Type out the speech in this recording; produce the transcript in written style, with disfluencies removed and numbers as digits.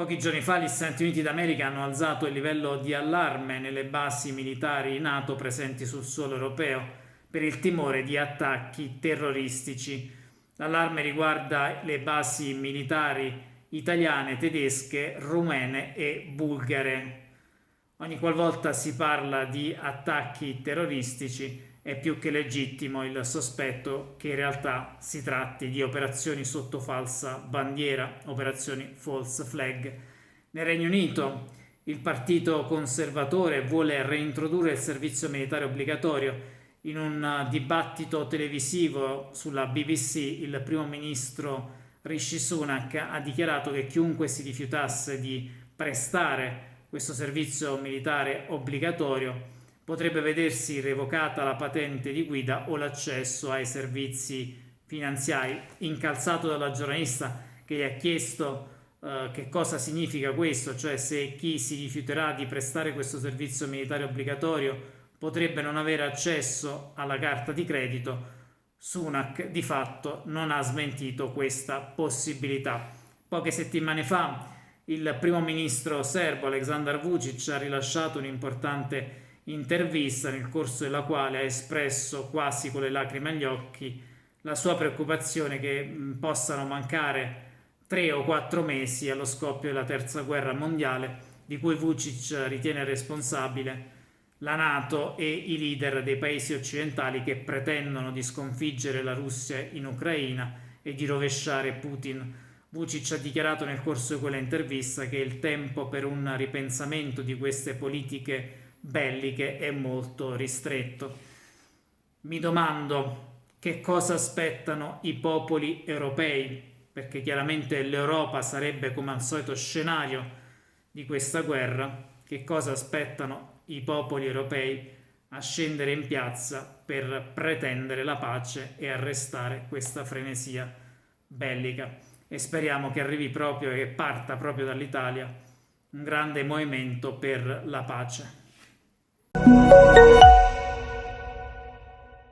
Pochi giorni fa gli Stati Uniti d'America hanno alzato il livello di allarme nelle basi militari NATO presenti sul suolo europeo per il timore di attacchi terroristici. L'allarme riguarda le basi militari italiane, tedesche, rumene e bulgare. Ogni qualvolta si parla di attacchi terroristici è più che legittimo il sospetto che in realtà si tratti di operazioni sotto falsa bandiera, operazioni false flag. Nel Regno Unito il partito conservatore vuole reintrodurre il servizio militare obbligatorio. In un dibattito televisivo sulla BBC il primo ministro Rishi Sunak ha dichiarato che chiunque si rifiutasse di prestare questo servizio militare obbligatorio potrebbe vedersi revocata la patente di guida o l'accesso ai servizi finanziari. Incalzato dalla giornalista che gli ha chiesto che cosa significa questo, cioè se chi si rifiuterà di prestare questo servizio militare obbligatorio potrebbe non avere accesso alla carta di credito, Sunak di fatto non ha smentito questa possibilità. Poche settimane fa il primo ministro serbo Aleksandar Vučić ha rilasciato un'importante intervista nel corso della quale ha espresso quasi con le lacrime agli occhi la sua preoccupazione che possano mancare 3 o 4 mesi allo scoppio della terza guerra mondiale, di cui Vučić ritiene responsabile la NATO e i leader dei paesi occidentali che pretendono di sconfiggere la Russia in Ucraina e di rovesciare Putin. Vučić ha dichiarato nel corso di quella intervista che il tempo per un ripensamento di queste politiche belliche è molto ristretto. Mi domando che cosa aspettano i popoli europei, perché chiaramente l'Europa sarebbe come al solito scenario di questa guerra. Che cosa aspettano i popoli europei a scendere in piazza per pretendere la pace e arrestare questa frenesia bellica? E speriamo che arrivi proprio e che parta proprio dall'Italia un grande movimento per la pace.